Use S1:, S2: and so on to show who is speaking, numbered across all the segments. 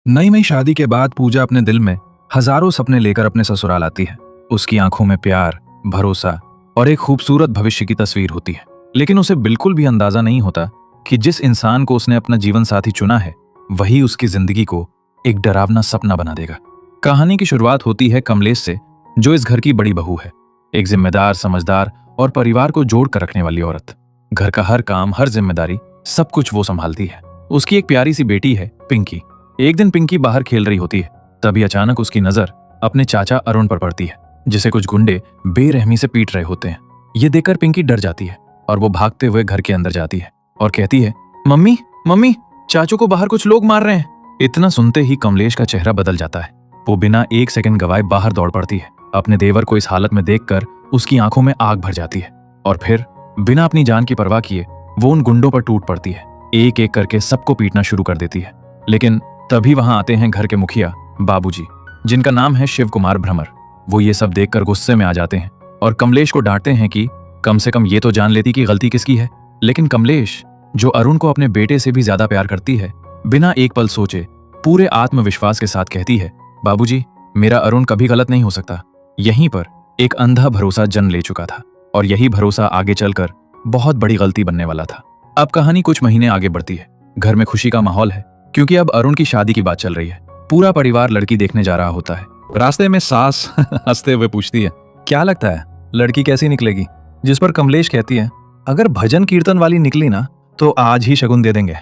S1: नई नई शादी के बाद पूजा अपने दिल में हजारों सपने लेकर अपने ससुराल आती है। उसकी आंखों में प्यार, भरोसा और एक खूबसूरत भविष्य की तस्वीर होती है। लेकिन उसे बिल्कुल भी अंदाजा नहीं होता कि जिस इंसान को उसने अपना जीवन साथी चुना है वही उसकी जिंदगी को एक डरावना सपना बना देगा। कहानी की शुरुआत होती है कमलेश से, जो इस घर की बड़ी बहू है। एक जिम्मेदार, समझदार और परिवार को जोड़ कर रखने वाली औरत। घर का हर काम, हर जिम्मेदारी, सब कुछ वो संभालती है। उसकी एक प्यारी सी बेटी है, पिंकी। एक दिन पिंकी बाहर खेल रही होती है, तभी अचानक उसकी नजर अपने चाचा अरुण पर पड़ती है, जिसे कुछ गुंडे बेरहमी से पीट रहे होते हैं। ये देखकर पिंकी डर जाती है और वो भागते हुए घर के अंदर जाती है और कहती है, मम्मी मम्मी, चाचू को बाहर कुछ लोग मार रहे हैं। इतना सुनते ही कमलेश का चेहरा बदल जाता है। वो बिना एक सेकंड गवाए बाहर दौड़ पड़ती है। अपने देवर को इस हालत में देखकर उसकी आंखों में आग भर जाती है और फिर बिना अपनी जान की परवाह किए वो उन गुंडों पर टूट पड़ती है। एक एक करके सबको पीटना शुरू कर देती है। लेकिन तभी वहां आते हैं घर के मुखिया बाबूजी, जिनका नाम है शिव कुमार भ्रमर। वो ये सब देखकर गुस्से में आ जाते हैं और कमलेश को डांटते हैं कि कम से कम ये तो जान लेती कि गलती किसकी है। लेकिन कमलेश, जो अरुण को अपने बेटे से भी ज्यादा प्यार करती है, बिना एक पल सोचे पूरे आत्मविश्वास के साथ कहती है, बाबूजी, मेरा अरुण कभी गलत नहीं हो सकता। यहीं पर एक अंधा भरोसा जन्म ले चुका था और यही भरोसा आगे चलकर बहुत बड़ी गलती बनने वाला था। अब कहानी कुछ महीने आगे बढ़ती है। घर में खुशी का माहौल है क्योंकि अब अरुण की शादी की बात चल रही है। पूरा परिवार लड़की देखने जा रहा होता है। रास्ते में सास हंसते हुए पूछती है, क्या लगता है लड़की कैसी निकलेगी? जिस पर कमलेश कहती है, अगर भजन कीर्तन वाली निकली ना तो आज ही शगुन दे देंगे।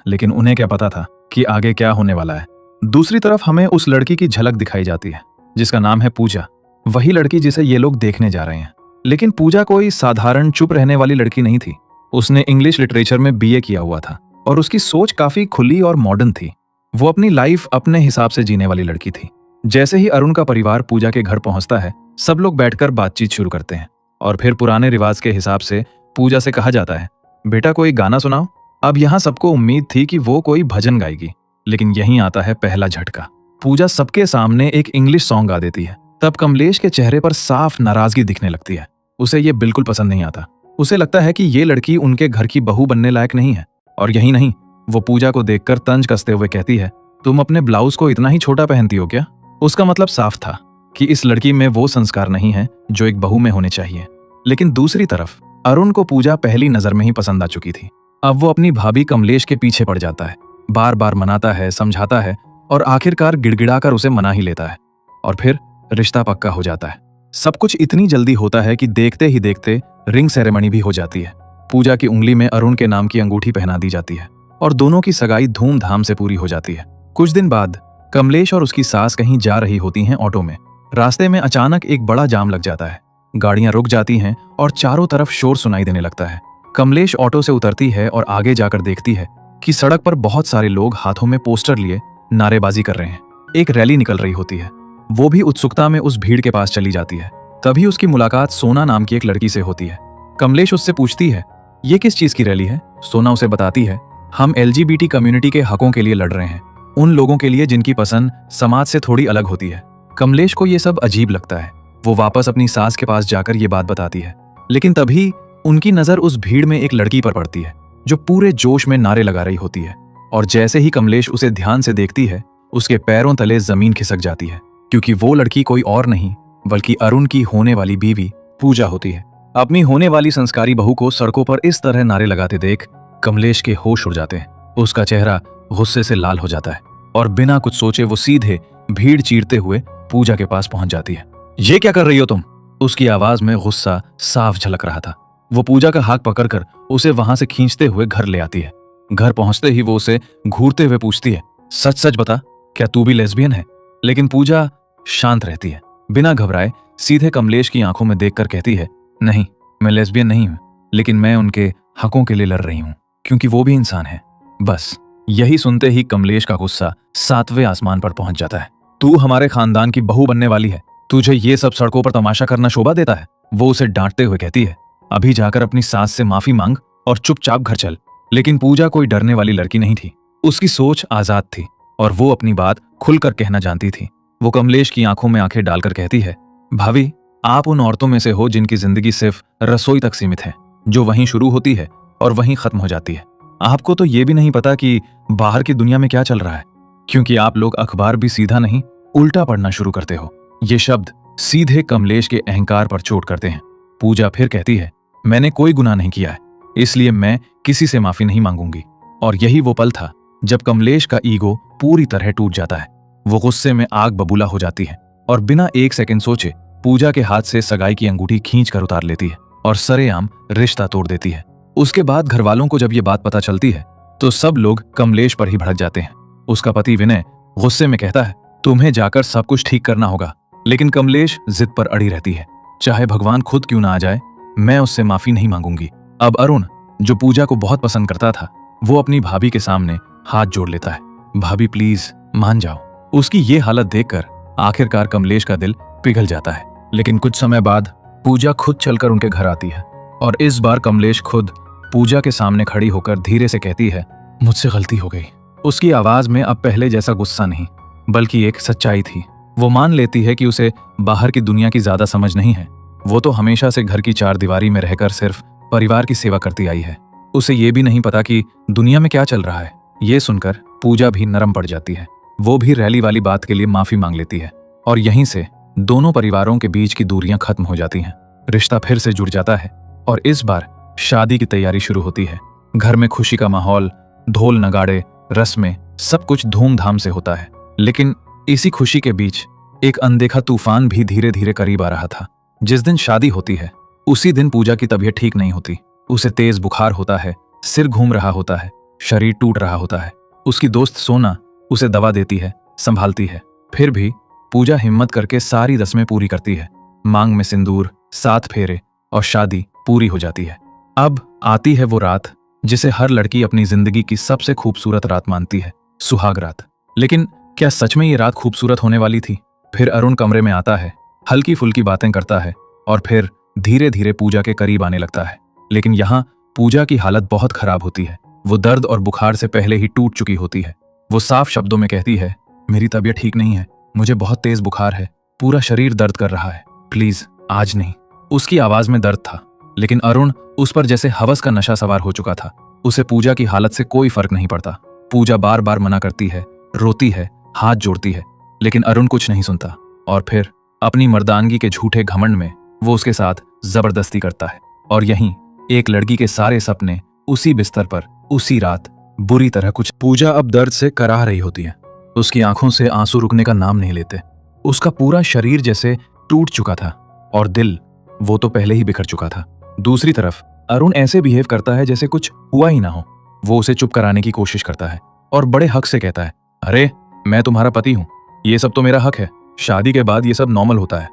S1: लेकिन उन्हें क्या पता था कि आगे क्या होने वाला है। दूसरी तरफ हमें उस लड़की की झलक दिखाई जाती है जिसका नाम है पूजा। वही लड़की जिसे ये लोग देखने जा रहे हैं। लेकिन पूजा कोई साधारण चुप रहने वाली लड़की नहीं थी। उसने इंग्लिश लिटरेचर में बीए किया हुआ था और उसकी सोच काफी खुली और मॉडर्न थी। वो अपनी लाइफ अपने हिसाब से जीने वाली लड़की थी। जैसे ही अरुण का परिवार पूजा के घर पहुंचता है, सब लोग बैठकर बातचीत शुरू करते हैं और फिर पुराने रिवाज के हिसाब से पूजा से कहा जाता है, बेटा कोई गाना सुनाओ। अब यहाँ सबको उम्मीद थी कि वो कोई भजन गाएगी, लेकिन यहीं आता है पहला झटका। पूजा सबके सामने एक इंग्लिश सॉन्ग गा देती है। तब कमलेश के चेहरे पर साफ नाराजगी दिखने लगती है। उसे ये बिल्कुल पसंद नहीं आता। उसे लगता है कि ये लड़की उनके घर की बहू बनने लायक नहीं है। और यही नहीं, वो पूजा को देखकर तंज कसते हुए कहती है, तुम अपने ब्लाउज को इतना ही छोटा पहनती हो क्या? उसका मतलब साफ था कि इस लड़की में वो संस्कार नहीं है जो एक बहू में होने चाहिए। लेकिन दूसरी तरफ अरुण को पूजा पहली नजर में ही पसंद आ चुकी थी। अब वो अपनी भाभी कमलेश के पीछे पड़ जाता है। बार बार मनाता है, समझाता है और आखिरकार गिड़गिड़ाकर उसे मना ही लेता है और फिर रिश्ता पक्का हो जाता है। सब कुछ इतनी जल्दी होता है कि देखते ही देखते रिंग सेरेमनी भी हो जाती है। पूजा की उंगली में अरुण के नाम की अंगूठी पहना दी जाती है और दोनों की सगाई धूमधाम से पूरी हो जाती है। कुछ दिन बाद कमलेश और उसकी सास कहीं जा रही होती हैं ऑटो में। रास्ते में अचानक एक बड़ा जाम लग जाता है। गाड़ियां रुक जाती हैं और चारों तरफ शोर सुनाई देने लगता है। कमलेश ऑटो से उतरती है और आगे जाकर देखती है कि सड़क पर बहुत सारे लोग हाथों में पोस्टर लिए नारेबाजी कर रहे हैं। एक रैली निकल रही होती है। वो भी उत्सुकता में उस भीड़ के पास चली जाती है। तभी उसकी मुलाकात सोना नाम की एक लड़की से होती है। कमलेश उससे पूछती है, ये किस चीज की रैली है? सोना उसे बताती है, हम LGBT कम्युनिटी के हकों के लिए लड़ रहे हैं, उन लोगों के लिए जिनकी पसंद समाज से थोड़ी अलग होती है। कमलेश को ये सब अजीब लगता है। वो वापस अपनी सास के पास जाकर ये बात बताती है। लेकिन तभी उनकी नजर उस भीड़ में एक लड़की पर पड़ती है जो पूरे जोश में नारे लगा रही होती है। और जैसे ही कमलेश उसे ध्यान से देखती है, उसके पैरों तले जमीन खिसक जाती है, क्योंकि वो लड़की कोई और नहीं बल्कि अरुण की होने वाली बीवी पूजा होती है। अपनी होने वाली संस्कारी बहू को सड़कों पर इस तरह नारे लगाते देख कमलेश के होश उड़ जाते हैं। उसका चेहरा गुस्से से लाल हो जाता है और बिना कुछ सोचे वो सीधे भीड़ चीरते हुए पूजा के पास पहुंच जाती है। ये क्या कर रही हो तुम? उसकी आवाज में गुस्सा साफ झलक रहा था। वो पूजा का हाथ पकड़कर उसे वहां से खींचते हुए घर ले आती है। घर पहुंचते ही वो उसे घूरते हुए पूछती है, सच सच बता, क्या तू भी लेस्बियन है? लेकिन पूजा शांत रहती है। बिना घबराए सीधे कमलेश की आंखों में देखकर कहती है, नहीं, मैं लेस्बियन नहीं हूं, लेकिन मैं उनके हकों के लिए लड़ रही हूं क्योंकि वो भी इंसान है। बस यही सुनते ही कमलेश का गुस्सा 7वें आसमान पर पहुंच जाता है। तू हमारे खानदान की बहू बनने वाली है, तुझे ये सब सड़कों पर तमाशा करना शोभा देता है? वो उसे डांटते हुए कहती है, अभी जाकर अपनी सास से माफी मांग और चुपचाप घर चल। लेकिन पूजा कोई डरने वाली लड़की नहीं थी। उसकी सोच आजाद थी और वो अपनी बात खुलकर कहना जानती थी। वो कमलेश की आंखों में आंखें डालकर कहती है, भाभी, आप उन औरतों में से हो जिनकी जिंदगी सिर्फ रसोई तक सीमित है, जो वहीं शुरू होती है और वहीं खत्म हो जाती है। आपको तो ये भी नहीं पता कि बाहर की दुनिया में क्या चल रहा है। क्योंकि आप लोग अखबार भी सीधा नहीं उल्टा पढ़ना शुरू करते हो। ये शब्द सीधे कमलेश के अहंकार पर चोट करते हैं। पूजा फिर कहती है, मैंने कोई गुनाह नहीं किया है, इसलिए मैं किसी से माफी नहीं मांगूंगी। और यही वो पल था जब कमलेश का ईगो पूरी तरह टूट जाता है। वो गुस्से में आग बबूला हो जाती है और बिना एक सेकंड सोचे पूजा के हाथ से सगाई की अंगूठी खींच कर उतार लेती है और सरेआम रिश्ता तोड़ देती है। उसके बाद घर वालों को जब ये बात पता चलती है तो सब लोग कमलेश पर ही भड़क जाते हैं। उसका पति विनय गुस्से में कहता है, तुम्हें जाकर सब कुछ ठीक करना होगा। लेकिन कमलेश जिद पर अड़ी रहती है, चाहे भगवान खुद क्यों ना आ जाए, मैं उससे माफी नहीं मांगूंगी। अब अरुण, जो पूजा को बहुत पसंद करता था, वो अपनी भाभी के सामने हाथ जोड़ लेता है, भाभी प्लीज मान जाओ। उसकी ये हालत देखकर आखिरकार कमलेश का दिल पिघल जाता है। लेकिन कुछ समय बाद पूजा खुद चलकर उनके घर आती है और इस बार कमलेश खुद पूजा के सामने खड़ी होकर धीरे से कहती है, मुझसे गलती हो गई। उसकी आवाज में अब पहले जैसा गुस्सा नहीं, बल्कि एक सच्चाई थी। वो मान लेती है कि उसे बाहर की दुनिया की ज्यादा समझ नहीं है। वो तो हमेशा से घर की चार दीवारी में रहकर सिर्फ परिवार की सेवा करती आई है। उसे ये भी नहीं पता कि दुनिया में क्या चल रहा है। ये सुनकर पूजा भी नरम पड़ जाती है। वो भी रैली वाली बात के लिए माफी मांग लेती है और यहीं से दोनों परिवारों के बीच की दूरियां खत्म हो जाती हैं। रिश्ता फिर से जुड़ जाता है और इस बार शादी की तैयारी शुरू होती है। घर में खुशी का माहौल, ढोल नगाड़े, रस्में, सब कुछ धूमधाम से होता है। लेकिन इसी खुशी के बीच एक अनदेखा तूफान भी धीरे धीरे करीब आ रहा था। जिस दिन शादी होती है उसी दिन पूजा की तबीयत ठीक नहीं होती। उसे तेज बुखार होता है, सिर घूम रहा होता है, शरीर टूट रहा होता है। उसकी दोस्त सोना उसे दवा देती है, संभालती है। फिर भी पूजा हिम्मत करके सारी रस्में पूरी करती है। मांग में सिंदूर, 7 फेरे और शादी पूरी हो जाती है। अब आती है वो रात जिसे हर लड़की अपनी जिंदगी की सबसे खूबसूरत रात मानती है, सुहाग रात। लेकिन क्या सच में ये रात खूबसूरत होने वाली थी? फिर अरुण कमरे में आता है, हल्की फुल्की बातें करता है और फिर धीरे धीरे पूजा के करीब आने लगता है। लेकिन यहाँ पूजा की हालत बहुत खराब होती है। वो दर्द और बुखार से पहले ही टूट चुकी होती है। वो साफ शब्दों में कहती है, मेरी तबीयत ठीक नहीं है, मुझे बहुत तेज बुखार है, पूरा शरीर दर्द कर रहा है, प्लीज आज नहीं। उसकी आवाज में दर्द था, लेकिन अरुण उस पर जैसे हवस का नशा सवार हो चुका था। उसे पूजा की हालत से कोई फर्क नहीं पड़ता। पूजा बार बार मना करती है, रोती है, हाथ जोड़ती है, लेकिन अरुण कुछ नहीं सुनता। और फिर अपनी मर्दानगी के झूठे घमंड में वो उसके साथ जबरदस्ती करता है। और यहीं एक लड़की के सारे सपने उसी बिस्तर पर उसी रात बुरी तरह कुछ। पूजा अब दर्द से कराह रही होती है। उसकी आंखों से आंसू रुकने का नाम नहीं लेते। उसका पूरा शरीर जैसे टूट चुका था और दिल, वो तो पहले ही बिखर चुका था। दूसरी तरफ अरुण ऐसे बिहेव करता है जैसे कुछ हुआ ही ना हो। वो उसे चुप कराने की कोशिश करता है और बड़े हक से कहता है, अरे मैं तुम्हारा पति हूं, ये सब तो मेरा हक है, शादी के बाद ये सब नॉर्मल होता है।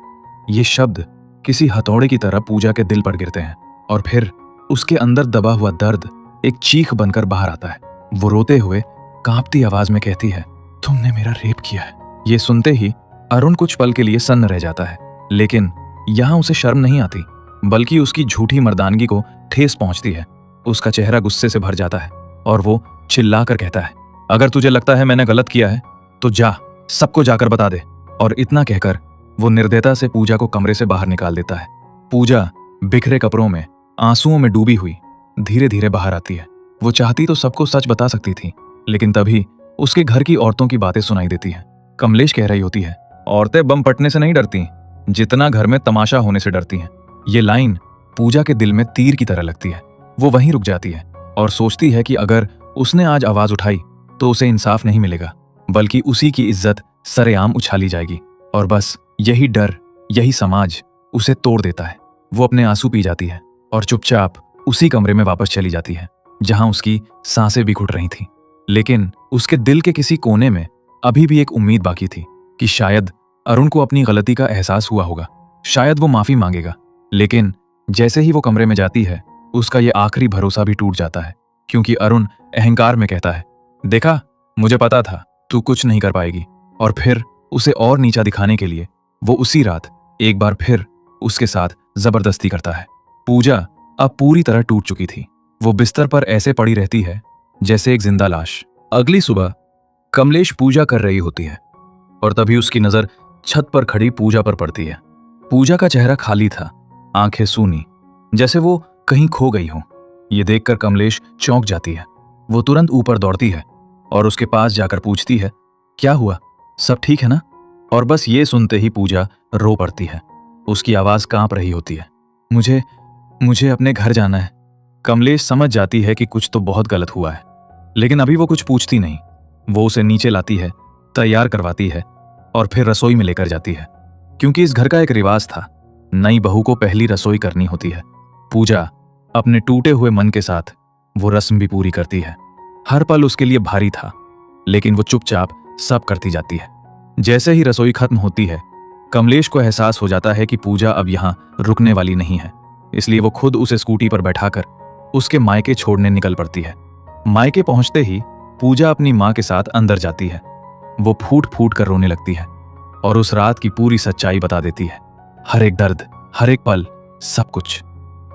S1: ये शब्द किसी हथौड़े की तरह पूजा के दिल पर गिरते हैं और फिर उसके अंदर दबा हुआ दर्द एक चीख बनकर बाहर आता है। वो रोते हुए कांपती आवाज में कहती है, तुमने मेरा रेप किया है। ये सुनते ही अरुण कुछ पल के लिए सन्न रह जाता है, लेकिन यहाँ उसे शर्म नहीं आती, बल्कि उसकी झूठी मर्दानगी को ठेस पहुंचती है। उसका चेहरा गुस्से से भर जाता है और वो चिल्लाकर कहता है, अगर तुझे लगता है मैंने गलत किया है तो जा, सबको जाकर बता दे। और इतना कहकर वो निर्दयता से पूजा को कमरे से बाहर निकाल देता है। पूजा बिखरे कपड़ों में, आंसुओं में डूबी हुई धीरे धीरे बाहर आती है। वो चाहती तो सबको सच बता सकती थी, लेकिन तभी उसके घर की औरतों की बातें सुनाई देती हैं। कमलेश कह रही होती है, औरतें बम फटने से नहीं डरती, जितना घर में तमाशा होने से डरती हैं। ये लाइन पूजा के दिल में तीर की तरह लगती है। वो वहीं रुक जाती है और सोचती है कि अगर उसने आज आवाज उठाई तो उसे इंसाफ नहीं मिलेगा, बल्कि उसी की इज्जत सरेआम उछाली जाएगी। और बस यही डर, यही समाज उसे तोड़ देता है। वो अपने आंसू पी जाती है और चुपचाप उसी कमरे में वापस चली जाती है जहां उसकी सांसें भी घुट रही थीं। लेकिन उसके दिल के किसी कोने में अभी भी एक उम्मीद बाकी थी कि शायद अरुण को अपनी गलती का एहसास हुआ होगा, शायद वो माफी मांगेगा। लेकिन जैसे ही वो कमरे में जाती है, उसका ये आखिरी भरोसा भी टूट जाता है, क्योंकि अरुण अहंकार में कहता है, देखा, मुझे पता था तू कुछ नहीं कर पाएगी। और फिर उसे और नीचा दिखाने के लिए वो उसी रात एक बार फिर उसके साथ जबरदस्ती करता है। पूजा अब पूरी तरह टूट चुकी थी। वो बिस्तर पर ऐसे पड़ी रहती है जैसे एक जिंदा लाश। अगली सुबह कमलेश पूजा कर रही होती है और तभी उसकी नजर छत पर खड़ी पूजा पर पड़ती है। पूजा का चेहरा खाली था, आंखें सूनी, जैसे वो कहीं खो गई हो। ये देखकर कमलेश चौंक जाती है। वो तुरंत ऊपर दौड़ती है और उसके पास जाकर पूछती है, क्या हुआ, सब ठीक है ना? और बस ये सुनते ही पूजा रो पड़ती है। उसकी आवाज कांप रही होती है। मुझे मुझे अपने घर जाना है। कमलेश समझ जाती है कि कुछ तो बहुत गलत हुआ है, लेकिन अभी वो कुछ पूछती नहीं। वो उसे नीचे लाती है, तैयार करवाती है और फिर रसोई में लेकर जाती है, क्योंकि इस घर का एक रिवाज था, नई बहू को पहली रसोई करनी होती है। पूजा अपने टूटे हुए मन के साथ वो रस्म भी पूरी करती है। हर पल उसके लिए भारी था, लेकिन वो चुपचाप सब करती जाती है। जैसे ही रसोई खत्म होती है, कमलेश को एहसास हो जाता है कि पूजा अब यहां रुकने वाली नहीं है, इसलिए वो खुद उसे स्कूटी पर बैठाकर उसके मायके छोड़ने निकल पड़ती है। मायके पहुंचते ही पूजा अपनी मां के साथ अंदर जाती है। वो फूट फूट कर रोने लगती है और उस रात की पूरी सच्चाई बता देती है, हर एक दर्द, हर एक पल, सब कुछ।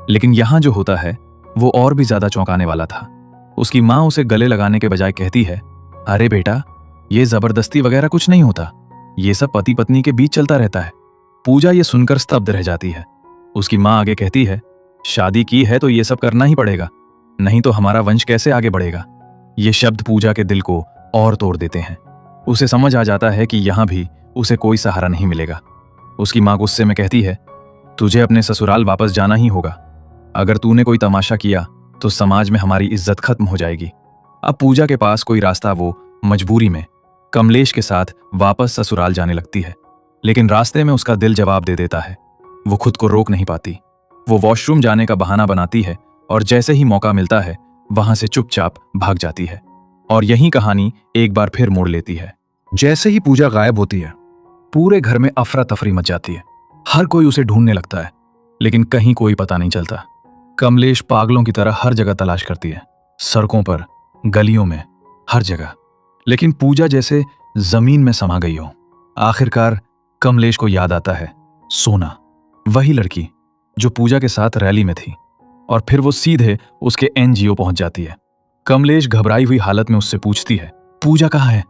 S1: लेकिन यहां जो होता है वो और भी ज्यादा चौंकाने वाला था। उसकी मां उसे गले लगाने के बजाय कहती है, अरे बेटा, ये जबरदस्ती वगैरह कुछ नहीं होता, ये सब पति पत्नी के बीच चलता रहता है। पूजा ये सुनकर स्तब्ध रह जाती है। उसकी मां आगे कहती है, शादी की है तो ये सब करना ही पड़ेगा, नहीं तो हमारा वंश कैसे आगे बढ़ेगा। ये शब्द पूजा के दिल को और तोड़ देते हैं। उसे समझ आ जाता है कि यहां भी उसे कोई सहारा नहीं मिलेगा। उसकी मां गुस्से में कहती है, तुझे अपने ससुराल वापस जाना ही होगा। अगर तूने कोई तमाशा किया तो समाज में हमारी इज्जत खत्म हो जाएगी। अब पूजा के पास कोई रास्ता वो मजबूरी में कमलेश के साथ वापस ससुराल जाने लगती है, लेकिन रास्ते में उसका दिल जवाब दे देता है। वो खुद को रोक नहीं पाती। वो वॉशरूम जाने का बहाना बनाती है और जैसे ही मौका मिलता है वहां से चुपचाप भाग जाती है। और यही कहानी एक बार फिर मोड़ लेती है। जैसे ही पूजा गायब होती है, पूरे घर में अफरा तफरी मच जाती है। हर कोई उसे ढूंढने लगता है, लेकिन कहीं कोई पता नहीं चलता। कमलेश पागलों की तरह हर जगह तलाश करती है, सड़कों पर, गलियों में, हर जगह, लेकिन पूजा जैसे जमीन में समा गई हो। आखिरकार कमलेश को याद आता है सोना, वही लड़की जो पूजा के साथ रैली में थी, और फिर वो सीधे उसके एनजीओ पहुंच जाती है। कमलेश घबराई हुई हालत में उससे पूछती है, पूजा कहाँ है?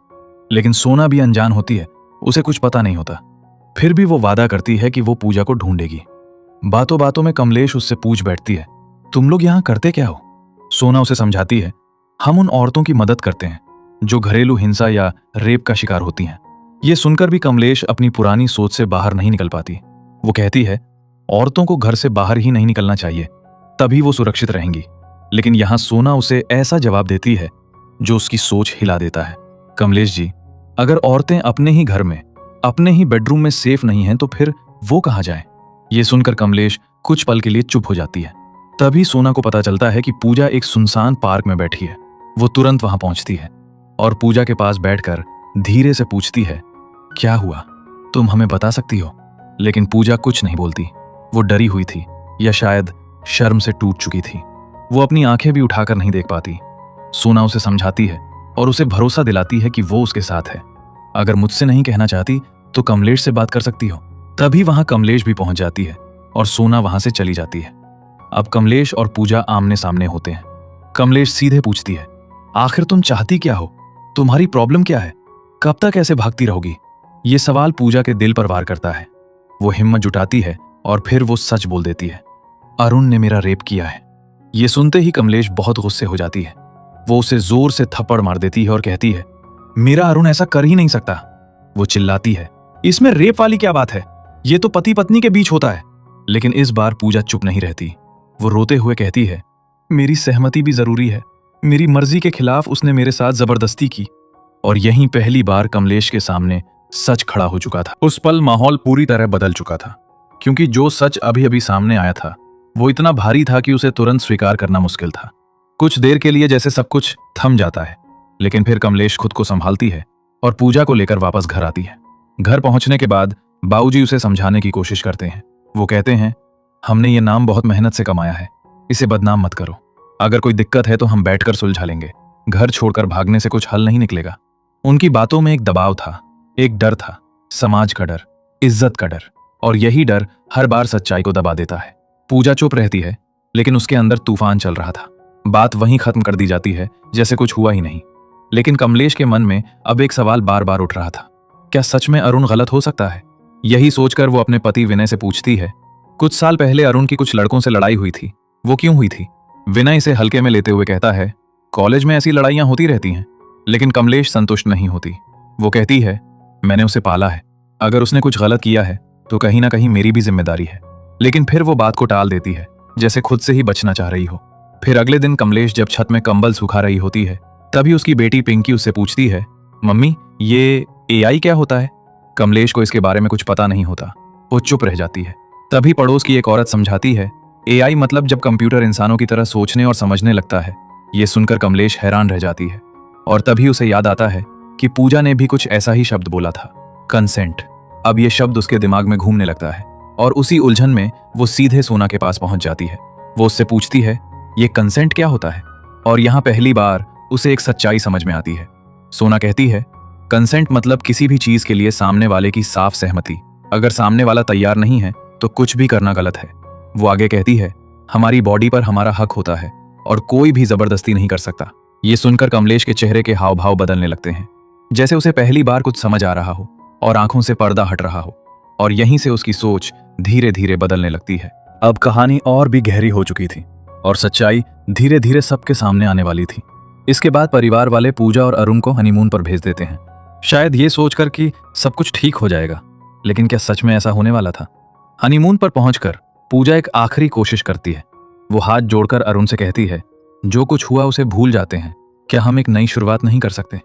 S1: लेकिन सोना भी अनजान होती है, उसे कुछ पता नहीं होता। फिर भी वो वादा करती है कि वो पूजा को ढूंढेगी। बातों बातों में कमलेश उससे पूछ बैठती है, तुम लोग यहां करते क्या हो? सोना उसे समझाती है, हम उन औरतों की मदद करते हैं जो घरेलू हिंसा या रेप का शिकार होती हैं। ये सुनकर भी कमलेश अपनी पुरानी सोच से बाहर नहीं निकल पाती। वो कहती है, औरतों को घर से बाहर ही नहीं निकलना चाहिए, तभी वो सुरक्षित रहेंगी। लेकिन यहां सोना उसे ऐसा जवाब देती है जो उसकी सोच हिला देता है। कमलेश जी, अगर औरतें अपने ही घर में, अपने ही बेडरूम में सेफ नहीं हैं तो फिर वो कहां जाएं? ये सुनकर कमलेश कुछ पल के लिए चुप हो जाती है। तभी सोना को पता चलता है कि पूजा एक सुनसान पार्क में बैठी है। वो तुरंत वहां पहुंचती है और पूजा के पास बैठकर धीरे से पूछती है, क्या हुआ, तुम हमें बता सकती हो? लेकिन पूजा कुछ नहीं बोलती। वो डरी हुई थी या शायद शर्म से टूट चुकी थी। वो अपनी आंखें भी उठाकर नहीं देख पाती। सोना उसे समझाती है और उसे भरोसा दिलाती है कि वो उसके साथ है। अगर मुझसे नहीं कहना चाहती तो कमलेश से बात कर सकती हो। तभी वहां कमलेश भी पहुंच जाती है और सोना वहां से चली जाती है। अब कमलेश और पूजा आमने सामने होते हैं। कमलेश सीधे पूछती है, आखिर तुम चाहती क्या हो? तुम्हारी प्रॉब्लम क्या है? कब तक ऐसे भागती रहोगी? ये सवाल पूजा के दिल पर वार करता है। वो हिम्मत जुटाती है और फिर वो सच बोल देती है, अरुण ने मेरा रेप किया है। ये सुनते ही कमलेश बहुत गुस्से हो जाती है। वो उसे जोर से थप्पड़ मार देती है और कहती है, मेरा अरुण ऐसा कर ही नहीं सकता। वो चिल्लाती है, इसमें रेप वाली क्या बात है? ये तो पति पत्नी के बीच होता है। लेकिन इस बार पूजा चुप नहीं रहती। वो रोते हुए कहती है, मेरी सहमति भी जरूरी है। मेरी मर्जी के खिलाफ उसने मेरे साथ जबरदस्ती की। और यहीं पहली बार कमलेश के सामने सच खड़ा हो चुका था। उस पल माहौल पूरी तरह बदल चुका था, क्योंकि जो सच अभी अभी सामने आया था वो इतना भारी था कि उसे तुरंत स्वीकार करना मुश्किल था। कुछ देर के लिए जैसे सब कुछ थम जाता है, लेकिन फिर कमलेश खुद को संभालती है और पूजा को लेकर वापस घर आती है। घर पहुंचने के बाद बाबूजी उसे समझाने की कोशिश करते हैं। वो कहते हैं, हमने ये नाम बहुत मेहनत से कमाया है, इसे बदनाम मत करो। अगर कोई दिक्कत है तो हम बैठकर सुलझा लेंगे। घर छोड़कर भागने से कुछ हल नहीं निकलेगा। उनकी बातों में एक दबाव था, एक डर था, समाज का डर, इज्जत का डर, और यही डर हर बार सच्चाई को दबा देता है। पूजा चुप रहती है, लेकिन उसके अंदर तूफान चल रहा था। बात वहीं खत्म कर दी जाती है जैसे कुछ हुआ ही नहीं। लेकिन कमलेश के मन में अब एक सवाल बार बार उठ रहा था, क्या सच में अरुण गलत हो सकता है? यही सोचकर वो अपने पति विनय से पूछती है, कुछ साल पहले अरुण की कुछ लड़कों से लड़ाई हुई थी, वो क्यों हुई थी? विनय इसे हल्के में लेते हुए कहता है, कॉलेज में ऐसी लड़ाइयां होती रहती हैं। लेकिन कमलेश संतुष्ट नहीं होती। वो कहती है, मैंने उसे पाला है, अगर उसने कुछ गलत किया है तो कहीं ना कहीं मेरी भी जिम्मेदारी है। लेकिन फिर वो बात को टाल देती है, जैसे खुद से ही बचना चाह रही हो। फिर अगले दिन कमलेश जब छत में कंबल सुखा रही होती है, तभी उसकी बेटी पिंकी उससे पूछती है, मम्मी ये एआई क्या होता है? कमलेश को इसके बारे में कुछ पता नहीं होता, वो चुप रह जाती है। तभी पड़ोस की एक औरत समझाती है, एआई मतलब जब कंप्यूटर इंसानों की तरह सोचने और समझने लगता है। ये सुनकर कमलेश हैरान रह जाती है और तभी उसे याद आता है कि पूजा ने भी कुछ ऐसा ही शब्द बोला था, कंसेंट। अब ये शब्द उसके दिमाग में घूमने लगता है और उसी उलझन में वो सीधे सोना के पास पहुंच जाती है। वो उससे पूछती है, ये कंसेंट क्या होता है? और यहाँ पहली बार उसे एक सच्चाई समझ में आती है। सोना कहती है, कंसेंट मतलब किसी भी चीज के लिए सामने वाले की साफ सहमति। अगर सामने वाला तैयार नहीं है तो कुछ भी करना गलत है। वो आगे कहती है, हमारी बॉडी पर हमारा हक होता है और कोई भी जबरदस्ती नहीं कर सकता। ये सुनकर कमलेश के चेहरे के हाव भाव बदलने लगते हैं, जैसे उसे पहली बार कुछ समझ आ रहा हो और आंखों से पर्दा हट रहा हो। और यहीं से उसकी सोच धीरे धीरे बदलने लगती है। अब कहानी और भी गहरी हो चुकी थी और सच्चाई धीरे धीरे सबके सामने आने वाली थी। इसके बाद परिवार वाले पूजा और अरुण को हनीमून पर भेज देते हैं, शायद ये सोचकर कि सब कुछ ठीक हो जाएगा। लेकिन क्या सच में ऐसा होने वाला था? हनीमून पर पहुंचकर पूजा एक आखिरी कोशिश करती है। वो हाथ जोड़कर अरुण से कहती है, जो कुछ हुआ उसे भूल जाते हैं। क्या हम एक नई शुरुआत नहीं कर सकते?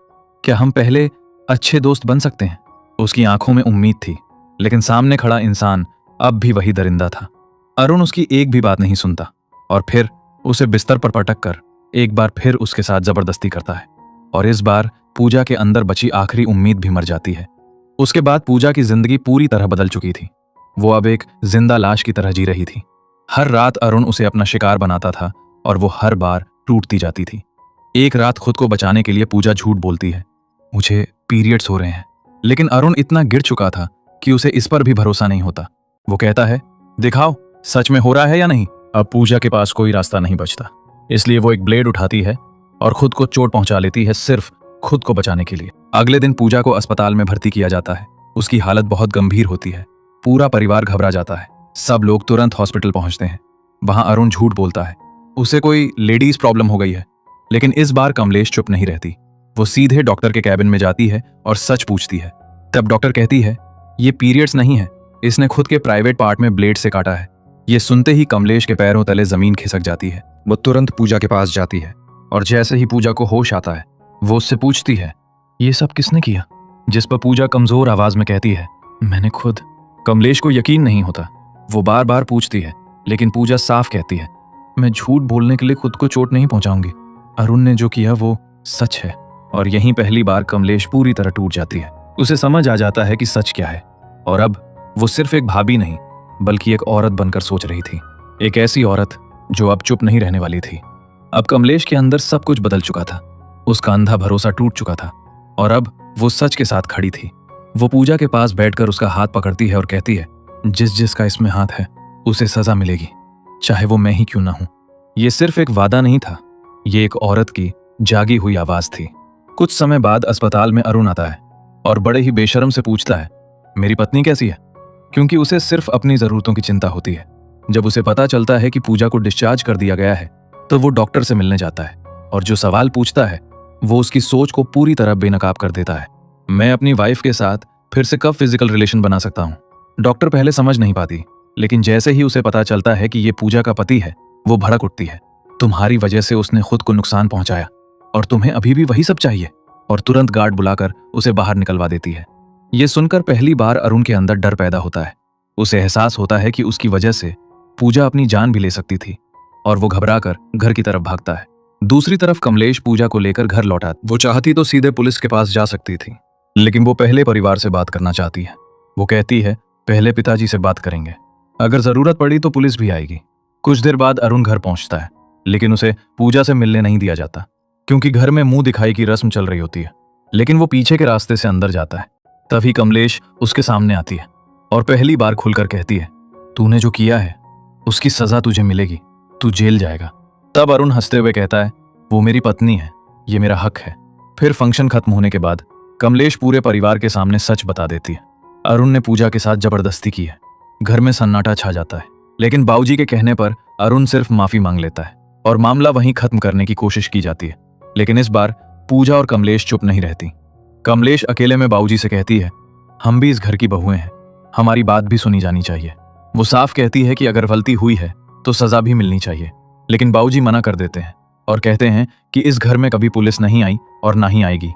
S1: क्या हम पहले अच्छे दोस्त बन सकते हैं? उसकी आंखों में उम्मीद थी, लेकिन सामने खड़ा इंसान अब भी वही दरिंदा था। अरुण उसकी एक भी बात नहीं सुनता और फिर उसे बिस्तर पर पटक कर एक बार फिर उसके साथ जबरदस्ती करता है। और इस बार पूजा के अंदर बची आखिरी उम्मीद भी मर जाती है। उसके बाद पूजा की जिंदगी पूरी तरह बदल चुकी थी। वो अब एक जिंदा लाश की तरह जी रही थी। हर रात अरुण उसे अपना शिकार बनाता था और वो हर बार टूटती जाती थी। एक रात खुद को बचाने के लिए पूजा झूठ बोलती है, मुझे पीरियड्स हो रहे हैं। लेकिन अरुण इतना गिर चुका था कि उसे इस पर भी भरोसा नहीं होता। वो कहता है, दिखाओ सच में हो रहा है या नहीं। अब पूजा के पास कोई रास्ता नहीं बचता, इसलिए वो एक ब्लेड उठाती है और खुद को चोट पहुंचा लेती है, सिर्फ खुद को बचाने के लिए। अगले दिन पूजा को अस्पताल में भर्ती किया जाता है। उसकी हालत बहुत गंभीर होती है। पूरा परिवार घबरा जाता है। सब लोग तुरंत हॉस्पिटल पहुंचते हैं। वहां अरुण झूठ बोलता है, उसे कोई लेडीज प्रॉब्लम हो गई है। लेकिन इस बार कमलेश चुप नहीं रहती। वो सीधे डॉक्टर के कैबिन में जाती है और सच पूछती है। तब डॉक्टर कहती है, ये पीरियड्स नहीं है, इसने खुद के प्राइवेट पार्ट में ब्लेड से काटा है। ये सुनते ही कमलेश के पैरों तले जमीन खिसक जाती है। वो तुरंत पूजा के पास जाती है और जैसे ही पूजा को होश आता है, वो उससे पूछती है, ये सब किसने किया? जिस पर पूजा कमजोर आवाज में कहती है, मैंने खुद। कमलेश को यकीन नहीं होता। वो बार बार पूछती है, लेकिन पूजा साफ कहती है, मैं झूठ बोलने के लिए खुद को चोट नहीं पहुंचाऊंगी। अरुण ने जो किया वो सच है। और यहीं पहली बार कमलेश पूरी तरह टूट जाती है। उसे समझ आ जाता है कि सच क्या है और अब वो सिर्फ एक भाभी नहीं बल्कि एक औरत बनकर सोच रही थी। एक ऐसी औरत जो अब चुप नहीं रहने वाली थी। अब कमलेश के अंदर सब कुछ बदल चुका था। उसका अंधा भरोसा टूट चुका था और अब वो सच के साथ खड़ी थी। वो पूजा के पास बैठकर उसका हाथ पकड़ती है और कहती है, जिस जिसका इसमें हाथ है उसे सजा मिलेगी, चाहे वो मैं ही क्यों ना हूं। ये सिर्फ एक वादा नहीं था, ये एक औरत की जागी हुई आवाज थी। कुछ समय बाद अस्पताल में अरुण आता है और बड़े ही बेशर्म से पूछता है, मेरी पत्नी कैसी है? क्योंकि उसे सिर्फ अपनी जरूरतों की चिंता होती है। जब उसे पता चलता है कि पूजा को डिस्चार्ज कर दिया गया है तो वो डॉक्टर से मिलने जाता है और जो सवाल पूछता है वो उसकी सोच को पूरी तरह बेनकाब कर देता है। मैं अपनी वाइफ के साथ फिर से कब फिजिकल रिलेशन बना सकता हूँ? डॉक्टर पहले समझ नहीं पाती, लेकिन जैसे ही उसे पता चलता है कि ये पूजा का पति है, वो भड़क उठती है। तुम्हारी वजह से उसने खुद को नुकसान पहुंचाया और तुम्हें अभी भी वही सब चाहिए, और तुरंत गार्ड बुलाकर उसे बाहर निकलवा देती है। ये सुनकर पहली बार अरुण के अंदर डर पैदा होता है। उसे एहसास होता है कि उसकी वजह से पूजा अपनी जान भी ले सकती थी और वो घबराकर घर की तरफ भागता है। दूसरी तरफ कमलेश पूजा को लेकर घर लौटा। वो चाहती तो सीधे पुलिस के पास जा सकती थी, लेकिन वो पहले परिवार से बात करना चाहती है। वो कहती है, पहले पिताजी से बात करेंगे, अगर जरूरत पड़ी तो पुलिस भी आएगी। कुछ देर बाद अरुण घर पहुंचता है, लेकिन उसे पूजा से मिलने नहीं दिया जाता क्योंकि घर में मुंह दिखाई की रस्म चल रही होती है। लेकिन वो पीछे के रास्ते से अंदर जाता है। तभी कमलेश उसके सामने आती है और पहली बार खुलकर कहती है, तूने जो किया है उसकी सजा तुझे मिलेगी, तू जेल जाएगा। तब अरुण हंसते हुए कहता है, वो मेरी पत्नी है, ये मेरा हक है। फिर फंक्शन खत्म होने के बाद कमलेश पूरे परिवार के सामने सच बता देती है। अरुण ने पूजा के साथ जबरदस्ती की है। घर में सन्नाटा छा जाता है, लेकिन बाबूजी के कहने पर अरुण सिर्फ माफी मांग लेता है और मामला वहीं खत्म करने की कोशिश की जाती है। लेकिन इस बार पूजा और कमलेश चुप नहीं रहती। कमलेश अकेले में बाबूजी से कहती है, हम भी इस घर की बहुएं हैं, हमारी बात भी सुनी जानी चाहिए। वो साफ कहती है कि अगर गलती हुई है तो सजा भी मिलनी चाहिए, लेकिन बाबूजी मना कर देते हैं और कहते हैं कि इस घर में कभी पुलिस नहीं आई और ना ही आएगी।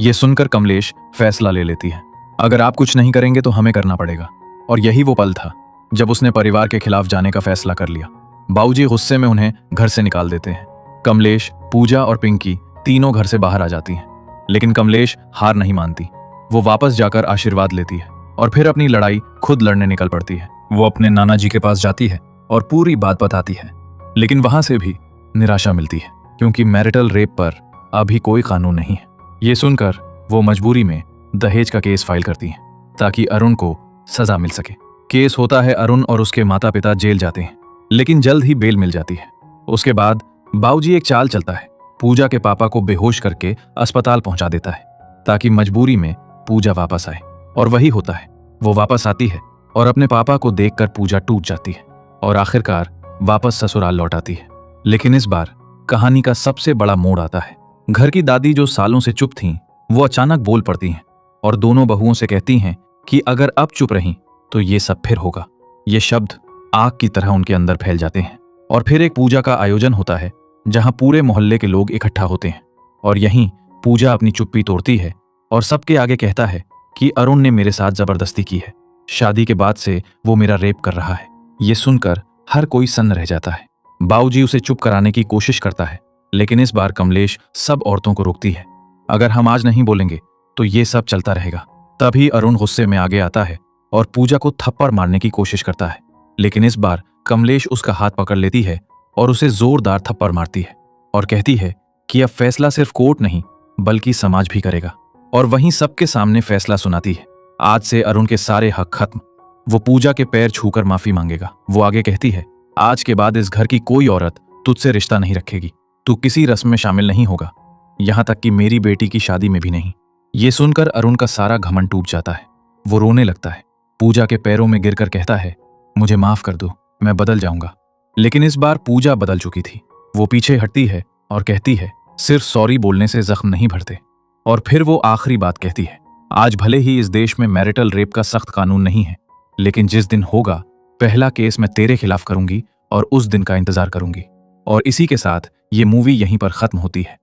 S1: ये सुनकर कमलेश फैसला ले लेती है, अगर आप कुछ नहीं करेंगे तो हमें करना पड़ेगा। और यही वो पल था जब उसने परिवार के खिलाफ जाने का फैसला कर लिया। बाबूजी गुस्से में उन्हें घर से निकाल देते हैं। कमलेश, पूजा और पिंकी तीनों घर से बाहर आ जाती हैं, लेकिन कमलेश हार नहीं मानती। वो वापस जाकर आशीर्वाद लेती है और फिर अपनी लड़ाई खुद लड़ने निकल पड़ती है। वो अपने नाना जी के पास जाती है और पूरी बात बताती है, लेकिन वहां से भी निराशा मिलती है, क्योंकि मैरिटल रेप पर अभी कोई कानून नहीं है। ये सुनकर वो मजबूरी में दहेज का केस फाइल करती है ताकि अरुण को सजा मिल सके। केस होता है, अरुण और उसके माता पिता जेल जाते हैं, लेकिन जल्द ही बेल मिल जाती है। उसके बाद बाबूजी एक चाल चलता है, पूजा के पापा को बेहोश करके अस्पताल पहुंचा देता है ताकि मजबूरी में पूजा वापस आए। और वही होता है, वो वापस आती है और अपने पापा को देखकर पूजा टूट जाती है और आखिरकार वापस ससुराल लौट आती है। लेकिन इस बार कहानी का सबसे बड़ा मोड़ आता है। घर की दादी जो सालों से चुप थीं, वो अचानक बोल पड़ती हैं और दोनों बहुओं से कहती हैं कि अगर अब चुप रहीं तो ये सब फिर होगा। ये शब्द आग की तरह उनके अंदर फैल जाते हैं और फिर एक पूजा का आयोजन होता है जहां पूरे मोहल्ले के लोग इकट्ठा होते हैं। और यहीं पूजा अपनी चुप्पी तोड़ती है और सबके आगे कहता है कि अरुण ने मेरे साथ जबरदस्ती की है, शादी के बाद से वो मेरा रेप कर रहा है। ये सुनकर हर कोई सन्न रह जाता है। बाबूजी उसे चुप कराने की कोशिश करता है, लेकिन इस बार कमलेश सब औरतों को रोकती है, अगर हम आज नहीं बोलेंगे तो ये सब चलता रहेगा। तभी अरुण गुस्से में आगे आता है और पूजा को थप्पड़ मारने की कोशिश करता है, लेकिन इस बार कमलेश उसका हाथ पकड़ लेती है और उसे जोरदार थप्पड़ मारती है और कहती है कि अब फैसला सिर्फ कोर्ट नहीं बल्कि समाज भी करेगा। और वहीं सबके सामने फैसला सुनाती है, आज से अरुण के सारे हक खत्म। वो पूजा के पैर छूकर माफी मांगेगा। वो आगे कहती है, आज के बाद इस घर की कोई औरत तुझसे रिश्ता नहीं रखेगी, तू किसी रस्म में शामिल नहीं होगा, यहां तक कि मेरी बेटी की शादी में भी नहीं। ये सुनकर अरुण का सारा घमंड टूट जाता है। वो रोने लगता है, पूजा के पैरों में गिरकर कहता है, मुझे माफ कर दो, मैं बदल जाऊंगा। लेकिन इस बार पूजा बदल चुकी थी। वो पीछे हटती है और कहती है, सिर्फ सॉरी बोलने से जख्म नहीं भरते। और फिर वो आखिरी बात कहती है, आज भले ही इस देश में मैरिटल रेप का सख्त कानून नहीं है, लेकिन जिस दिन होगा पहला केस मैं तेरे खिलाफ करूंगी और उस दिन का इंतजार करूंगी। और इसी के साथ ये मूवी यहीं पर खत्म होती है।